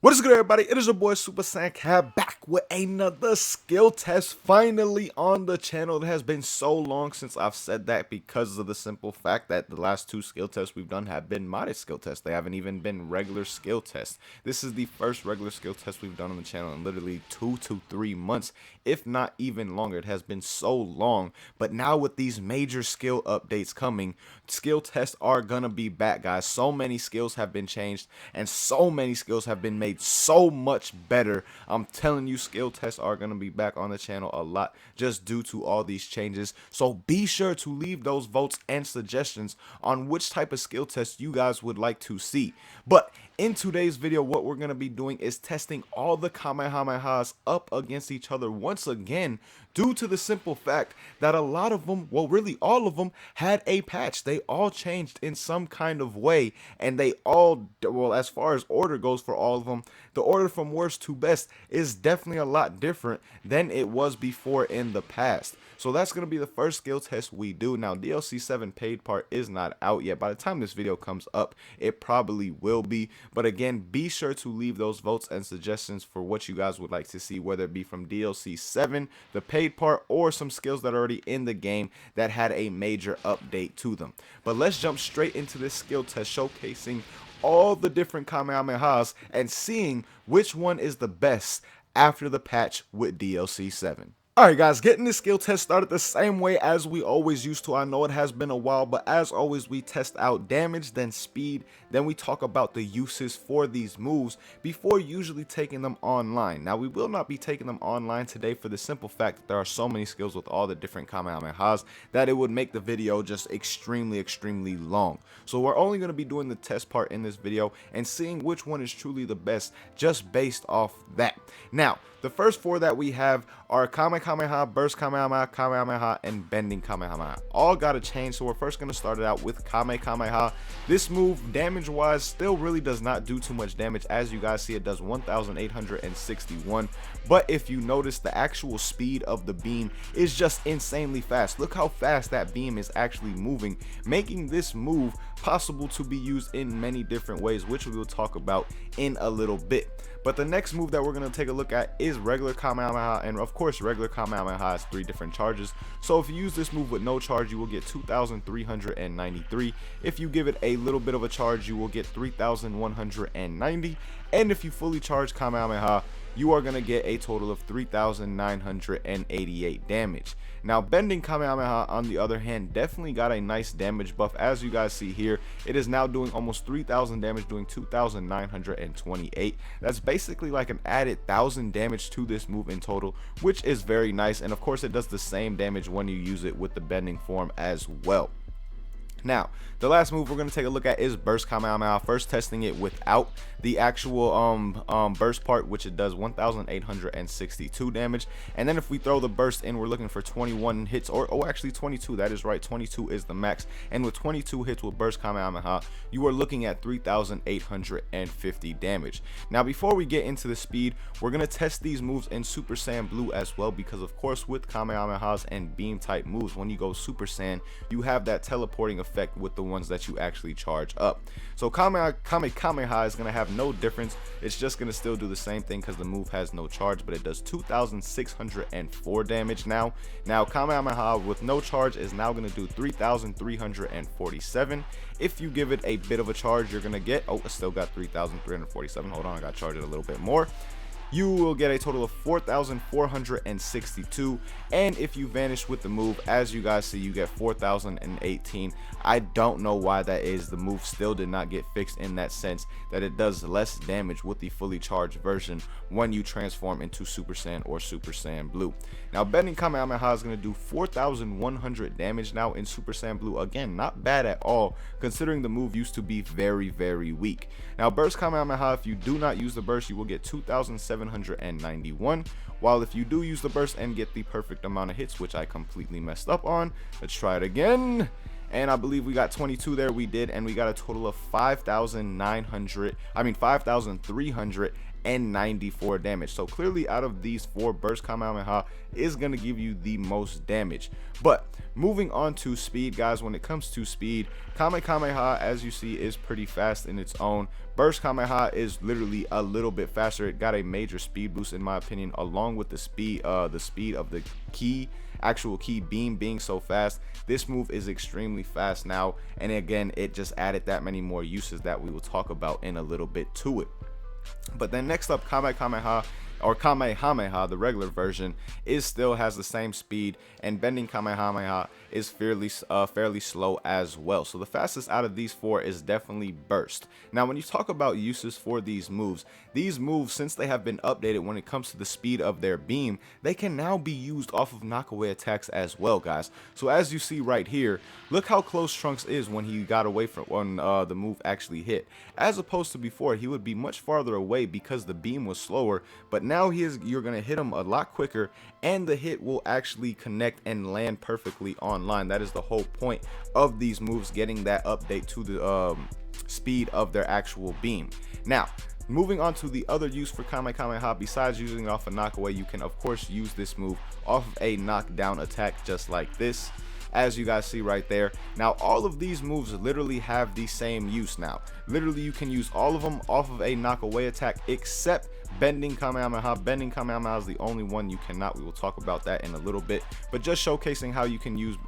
What is good, everybody? It is your boy Super Saiyan Cab back with another skill test finally on the channel. It has been so long since I've said that because of the simple fact that the last two skill tests we've done have been modded skill tests. They haven't even been regular skill tests. This is the first regular skill test we've done on the channel in literally 2 to 3 months, if not even longer. It has been so long, but now with these major skill updates coming, skill tests are gonna be back, guys. So many skills have been changed and so many skills have been made so much better. I'm telling you, skill tests are going to be back on the channel a lot just due to all these changes. So be sure to leave those votes and suggestions on which type of skill test you guys would like to see. But in today's video, what we're going to be doing is testing all the Kamehamehas up against each other once again, due to the simple fact that a lot of them, well, really all of them, had a patch. They all changed in some kind of way, and they all, well, as far as order goes for all of them, the order from worst to best is definitely a lot different than it was before in the past. So that's going to be the first skill test we do. Now, DLC 7 paid part is not out yet. By the time this video comes up, it probably will be. But again, be sure to leave those votes and suggestions for what you guys would like to see, whether it be from DLC 7, the paid part, or some skills that are already in the game that had a major update to them. But let's jump straight into this skill test showcasing all the different Kamehamehas and seeing which one is the best after the patch with DLC 7. Alright guys, getting this skill test started the same way as we always used to. I know it has been a while, but as always, we test out damage, then speed, then we talk about the uses for these moves before usually taking them online. Now, we will not be taking them online today for the simple fact that there are so many skills with all the different Kamehamehas that it would make the video just extremely long. So we're only going to be doing the test part in this video and seeing which one is truly the best just based off that. Now, the first four that we have are Kamehameha, Burst Kamehameha, Kamehameha, and Bending Kamehameha. All got to change, so we're first going to start it out with Kamehameha. This move, damage-wise, still really does not do too much damage. As you guys see, it does 1,861. But if you notice, the actual speed of the beam is just insanely fast. Look how fast that beam is actually moving, making this move possible to be used in many different ways, which we will talk about in a little bit. But the next move that we're going to take a look at is regular Kamehameha, and of course regular Kamehameha has 3 different charges. So if you use this move with no charge, you will get 2,393. If you give it a little bit of a charge, you will get 3,190, and if you fully charge Kamehameha, you are going to get a total of 3,988 damage. Now, Bending Kamehameha, on the other hand, definitely got a nice damage buff. As you guys see here, it is now doing almost 3,000 damage, doing 2,928. That's basically like an added 1,000 damage to this move in total, which is very nice. And of course, it does the same damage when you use it with the bending form as well. Now, the last move we're going to take a look at is Burst Kamehameha. First testing it without the actual burst part, which it does 1,862 damage. And then if we throw the burst in, we're looking for 21 hits, or actually 22. That is right, 22 is the max. And with 22 hits with Burst Kamehameha, you are looking at 3,850 damage. Now, before we get into the speed, we're going to test these moves in Super Saiyan Blue as well, because of course with Kamehamehas and beam type moves, when you go Super Saiyan, you have that teleporting effect with the ones that you actually charge up. So Kamehameha is going to have no difference. It's just going to still do the same thing because the move has no charge, but it does 2,604 damage now. Now Kamehameha with no charge is now going to do 3,347. If you give it a bit of a charge, you're going to get, oh, I still got 3,347. Hold on, I got to charge it a little bit more. You will get a total of 4,462, and if you vanish with the move, as you guys see, you get 4,018. I don't know why that is. The move still did not get fixed in that sense that it does less damage with the fully charged version when you transform into Super Saiyan or Super Saiyan Blue. Now, Bending Kamehameha is going to do 4,100 damage now in Super Saiyan Blue. Again, not bad at all, considering the move used to be very, very weak. Now, Burst Kamehameha, if you do not use the burst, you will get 2,791. While if you do use the burst and get the perfect amount of hits, which I completely messed up on, let's try it again. and I believe we got 22 there. We did, and we got a total of 5,394 damage. So clearly out of these 4, Burst Kamehameha is going to give you the most damage. But moving on to speed, guys, when it comes to speed, Kamehameha, as you see, is pretty fast in its own. Burst Kamehameha is literally a little bit faster. It got a major speed boost in my opinion, along with the speed of the actual key beam being so fast. This move is extremely fast now, and again, it just added that many more uses that we will talk about in a little bit to it. But then next up, Kamehameha, or Kamehameha, the regular version, still has the same speed, and bending Kamehameha is fairly slow as well. So the fastest out of these 4 is definitely burst. Now when you talk about uses for these moves, since they have been updated when it comes to the speed of their beam, they can now be used off of knockaway attacks as well, guys. So as you see right here, look how close Trunks is when he got away from when the move actually hit, as opposed to before he would be much farther away because the beam was slower. But now you're gonna hit him a lot quicker, and the hit will actually connect and land perfectly online. That is the whole point of these moves, getting that update to the speed of their actual beam. Now moving on to the other use for Kamehameha, besides using it off a knockaway, you can of course use this move off of a knockdown attack, just like this, as you guys see right there. Now all of these moves literally have the same use now. Literally you can use all of them off of a knockaway attack except bending Kamehameha. Bending Kamehameha is the only one you cannot. We will talk about that in a little bit, but just showcasing how you can use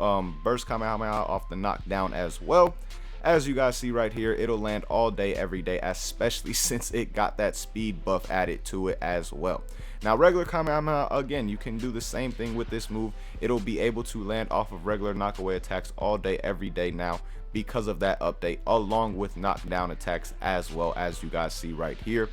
burst Kamehameha off the knockdown as well. As you guys see right here, it'll land all day every day, especially since it got that speed buff added to it as well. Now regular Kamehameha, again, you can do the same thing with this move. It'll be able to land off of regular knockaway attacks all day every day now because of that update, along with knockdown attacks as well, as you guys see right here.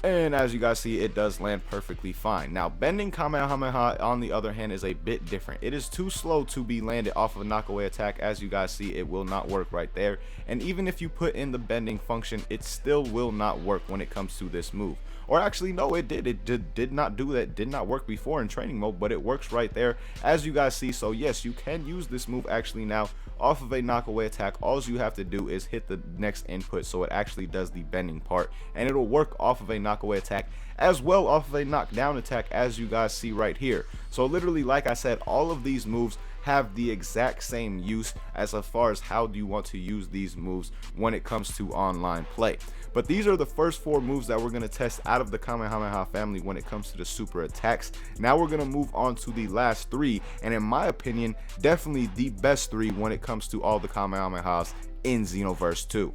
And as you guys see, it does land perfectly fine. Now bending Kamehameha, on the other hand, is a bit different. It is too slow to be landed off of a knockaway attack. As you guys see, it will not work right there, and even if you put in the bending function, it still will not work when it comes to this move. Or actually no, it did not do that. Did not work before in training mode, but it works right there, as you guys see. So yes, you can use this move actually now off of a knockaway attack. All you have to do is hit the next input, so it actually does the bending part, and it'll work off of a knockaway attack as well off of a knockdown attack, as you guys see right here. So literally, like I said, all of these moves have the exact same use as far as how do you want to use these moves when it comes to online play. But these are the first 4 moves that we're going to test out of the Kamehameha family when it comes to the super attacks. Now we're going to move on to the last 3, and in my opinion, definitely the best 3 when it comes to all the Kamehamehas in Xenoverse 2.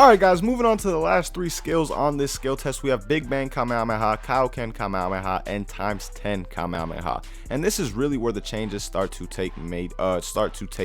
Alright guys, moving on to the last 3 skills on this skill test, we have Big Bang Kamehameha, Kaioken Kamehameha, and ×10 Kamehameha. And this is really where the changes start to take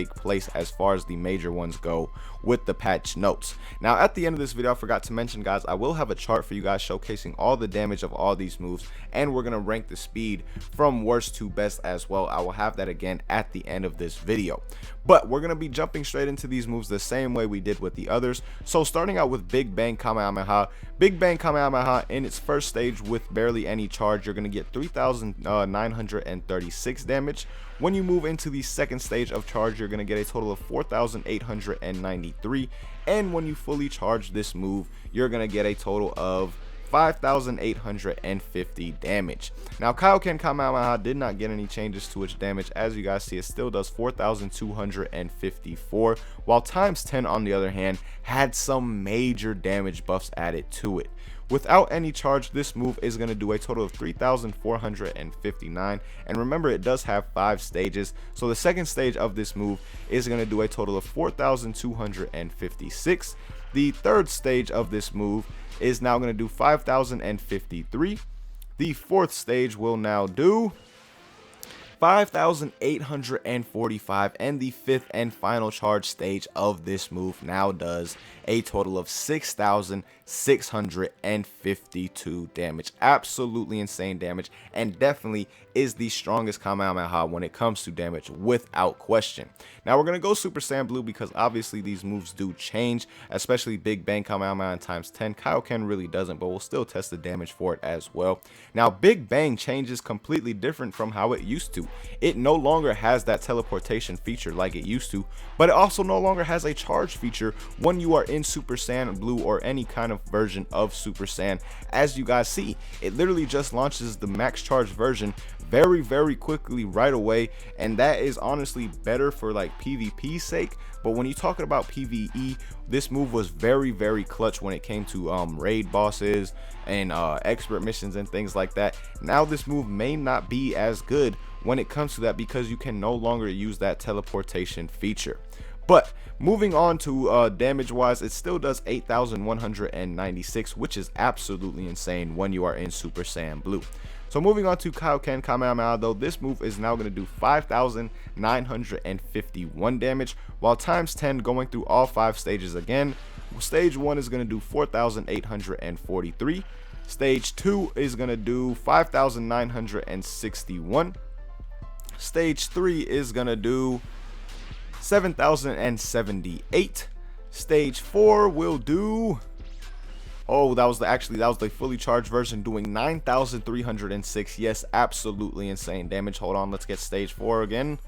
place as far as the major ones go with the patch notes. Now at the end of this video, I forgot to mention, guys, I will have a chart for you guys showcasing all the damage of all these moves, and we're going to rank the speed from worst to best as well. I will have that again at the end of this video. But we're going to be jumping straight into these moves the same way we did with the others. So starting out with Big Bang Kamehameha. Big Bang Kamehameha, in its first stage with barely any charge, you're going to get 3,936 damage. When you move into the second stage of charge, you're going to get a total of 4,893. And when you fully charge this move, you're going to get a total of 5,850 damage. Now Kaioken Kamehameha did not get any changes to its damage. As you guys see, it still does 4,254, while ×10 on the other hand had some major damage buffs added to it. Without any charge, this move is going to do a total of 3,459, and remember, it does have 5 stages. So the second stage of this move is going to do a total of 4,256. The third stage of this move is now going to do 5,053. The fourth stage will now do 5,845, and the fifth and final charge stage of this move now does a total of 6,652 damage. Absolutely insane damage, and definitely is the strongest Kamehameha when it comes to damage without question. Now we're going to go Super Saiyan Blue because obviously these moves do change, especially Big Bang Kamehameha times 10. Kaioken really doesn't, but we'll still test the damage for it as well. Now Big Bang changes completely different from how it used to. It no longer has that teleportation feature like it used to, but it also no longer has a charge feature when you are in Super Saiyan Blue or any kind of version of Super Saiyan. As you guys see, it literally just launches the max charge version very quickly right away, and that is honestly better for like PvP's sake. But when you're talking about PvE, this move was very clutch when it came to raid bosses and expert missions and things like that. Now this move may not be as good when it comes to that because you can no longer use that teleportation feature. But moving on to damage wise, it still does 8,196, which is absolutely insane when you are in Super Saiyan Blue. So moving on to Kaioken Kamehameha, though, this move is now going to do 5,951 damage, while times 10 going through all 5 stages again. Stage 1 is going to do 4,843. Stage 2 is going to do 5,961. Stage 3 is going to do 7,078. Stage 4 will do, oh, that was the fully charged version, doing 9,306. Yes, absolutely insane damage. Hold on, let's get stage 4 again.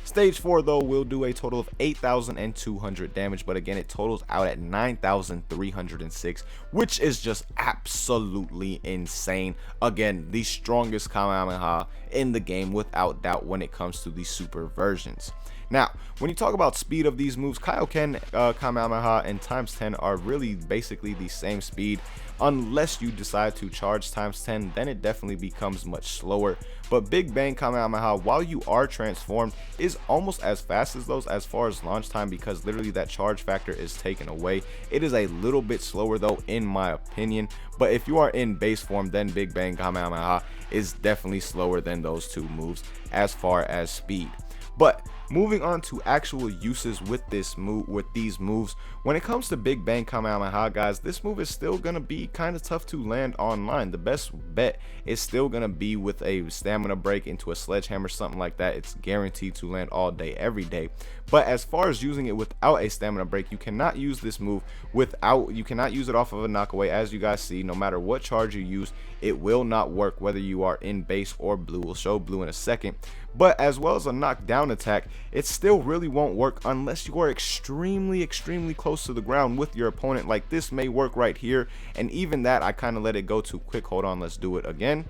Stage 4 though will do a total of 8,200 damage, but again it totals out at 9,306, which is just absolutely insane. Again, the strongest Kamehameha in the game without doubt when it comes to the super versions. Now, when you talk about speed of these moves, Kaioken Kamehameha and times 10 are really basically the same speed, unless you decide to charge times 10, then it definitely becomes much slower. But Big Bang Kamehameha, while you are transformed, is almost as fast as those as far as launch time, because literally that charge factor is taken away. It is a little bit slower though, in my opinion, but if you are in base form, then Big Bang Kamehameha is definitely slower than those two moves as far as speed. But moving on to actual uses with these moves, when it comes to Big Bang Kamehameha, guys, this move is still gonna be kind of tough to land online. The best bet is still gonna be with a stamina break into a sledgehammer, something like that. It's guaranteed to land all day every day. But as far as using it without a stamina break, you cannot use this move you cannot use it off of a knockaway. As you guys see, no matter what charge you use, it will not work whether you are in base or blue. We'll show blue in a second. But as well as a knockdown attack, it still really won't work unless you are extremely close to the ground with your opponent. Like this may work right here, and even that I kind of let it go too quick. Hold on, let's do it again.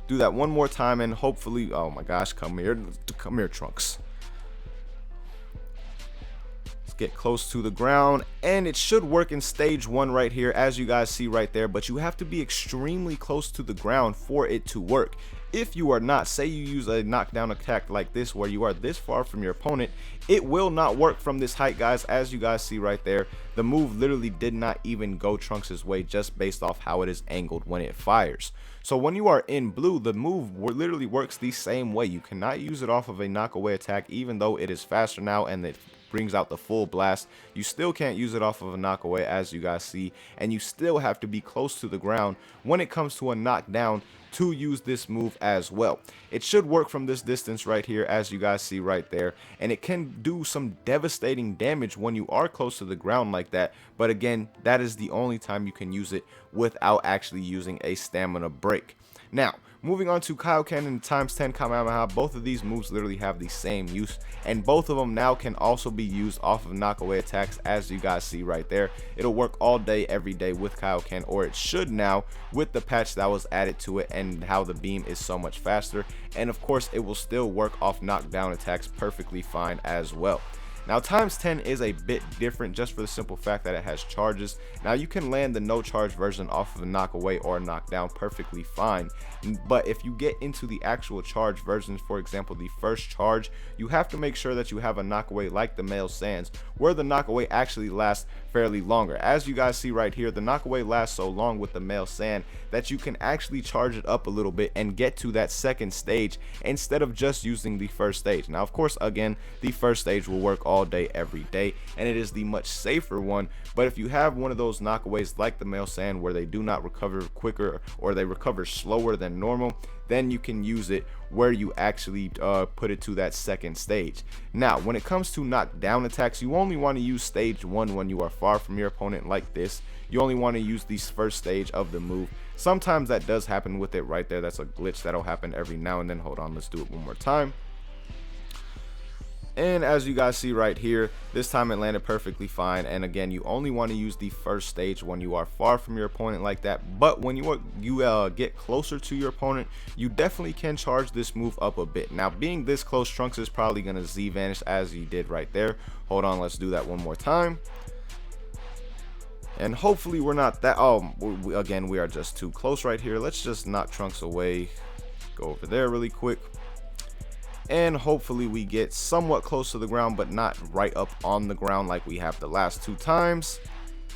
Do that one more time, and hopefully, oh my gosh, come here Trunks. Get close to the ground, and it should work in stage 1 right here, as you guys see right there. But you have to be extremely close to the ground for it to work. If you are not, say you use a knockdown attack like this where you are this far from your opponent, it will not work from this height, guys. As you guys see right there, the move literally did not even go Trunks' way, just based off how it is angled when it fires. So when you are in blue, the move literally works the same way. You cannot use it off of a knockaway attack, even though it is faster now and it brings out the full blast. You still can't use it off of a knockaway, as you guys see, and you still have to be close to the ground when it comes to a knockdown to use this move as well. It should work from this distance right here, as you guys see right there, and it can do some devastating damage when you are close to the ground like that. But again, that is the only time you can use it without actually using a stamina break. Now, moving on to Kaioken and times 10 Kamehameha, both of these moves literally have the same use, and both of them now can also be used off of knockaway attacks, as you guys see right there. It'll work all day, every day with Kaioken, or it should now with the patch that was added to it and how the beam is so much faster. And of course, it will still work off knockdown attacks perfectly fine as well. Now times 10 is a bit different, just for the simple fact that it has charges. Now you can land the no charge version off of a knockaway or a knockdown perfectly fine, but if you get into the actual charge versions, for example the first charge, you have to make sure that you have a knockaway like the male Saiyans, where the knockaway actually lasts fairly longer. As you guys see right here, the knockaway lasts so long with the male Saiyan that you can actually charge it up a little bit and get to that second stage instead of just using the first stage. Now of course, again, the first stage will work all day, every day, and it is the much safer one. But if you have one of those knockaways like the male saiyan where they do not recover quicker or they recover slower than normal, then you can use it where you actually put it to that second stage. Now, when it comes to knockdown attacks, you only want to use stage 1 when you are far from your opponent like this. You only want to use the first stage of the move. Sometimes that does happen with it right there. That's a glitch that'll happen every now and then. Hold on, let's do it one more time. And as you guys see right here, this time it landed perfectly fine. And again, you only want to use the first stage when you are far from your opponent like that. But when you get closer to your opponent, you definitely can charge this move up a bit. Now, being this close, Trunks is probably going to Z vanish as he did right there. Hold on, let's do that one more time. And hopefully we're not that, again, we are just too close right here. Let's just knock Trunks away. Go over there really quick. And hopefully we get somewhat close to the ground, but not right up on the ground like we have the last 2 times.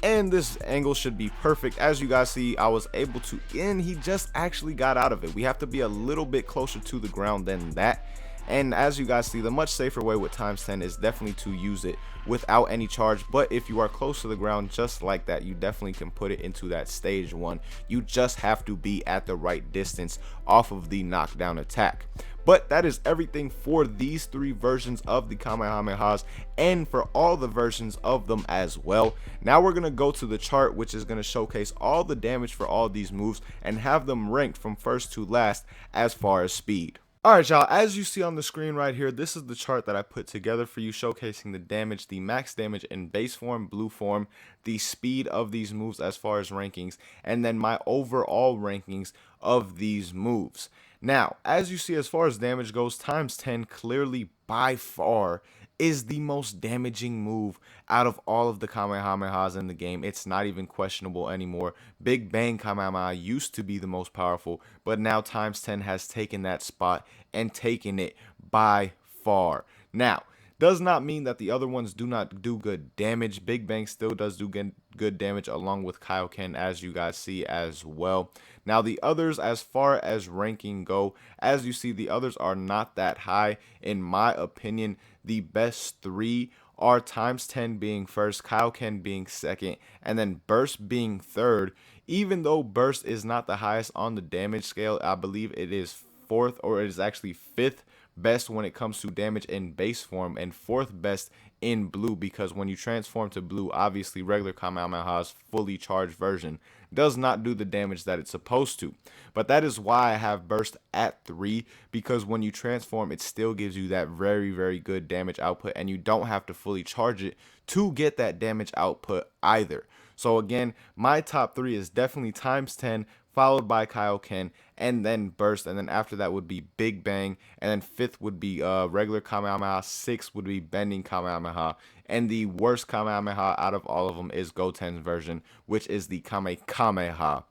And this angle should be perfect. As you guys see, I was able to, and he just actually got out of it. We have to be a little bit closer to the ground than that. And as you guys see, the much safer way with ×10 is definitely to use it without any charge. But if you are close to the ground just like that, you definitely can put it into that stage 1. You just have to be at the right distance off of the knockdown attack. But that is everything for these 3 versions of the Kamehamehas and for all the versions of them as well. Now we're going to go to the chart, which is going to showcase all the damage for all these moves and have them ranked from first to last as far as speed. Alright y'all, as you see on the screen right here, this is the chart that I put together for you, showcasing the damage, the max damage in base form, blue form, the speed of these moves as far as rankings, and then my overall rankings of these moves. Now, as you see, as far as damage goes, ×10 clearly by far is the most damaging move out of all of the Kamehamehas in the game. It's not even questionable anymore. Big Bang Kamehameha used to be the most powerful, but now ×10 has taken that spot and taken it by far. Now, does not mean that the other ones do not do good damage. Big Bang still does do good damage along with Kaioken, as you guys see as well. Now the others, as far as ranking go, as you see, the others are not that high. In my opinion, the best 3 are ×10 being first, Kaioken being second, and then Burst being third. Even though Burst is not the highest on the damage scale, I believe it is 4th, or it is actually 5th best when it comes to damage in base form and 4th best in blue, because when you transform to blue, obviously regular Kamehameha's fully charged version does not do the damage that it's supposed to. But that is why I have Burst at 3, because when you transform, it still gives you that very, very good damage output, and you don't have to fully charge it to get that damage output either. So again, my top 3 is definitely ×10, followed by Kaioken, and then Burst, and then after that would be Big Bang, and then 5th would be regular Kamehameha, 6th would be Bending Kamehameha, and the worst Kamehameha out of all of them is Goten's version, which is the Kame Kameha.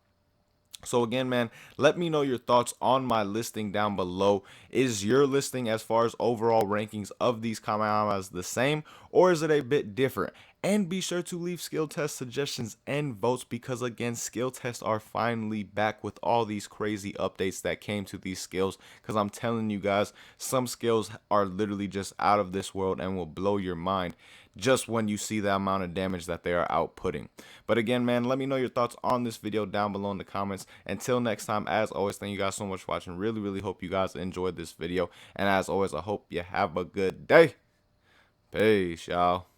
So again, man, let me know your thoughts on my listing down below. Is your listing as far as overall rankings of these Kamehamehas the same, or is it a bit different? And be sure to leave skill test suggestions and votes, because again, skill tests are finally back with all these crazy updates that came to these skills. Because I'm telling you guys, some skills are literally just out of this world and will blow your mind just when you see the amount of damage that they are outputting. But again, man, let me know your thoughts on this video down below in the comments. Until next time, as always, thank you guys so much for watching. Really hope you guys enjoyed this video, and as always, I hope you have a good day. Peace, y'all.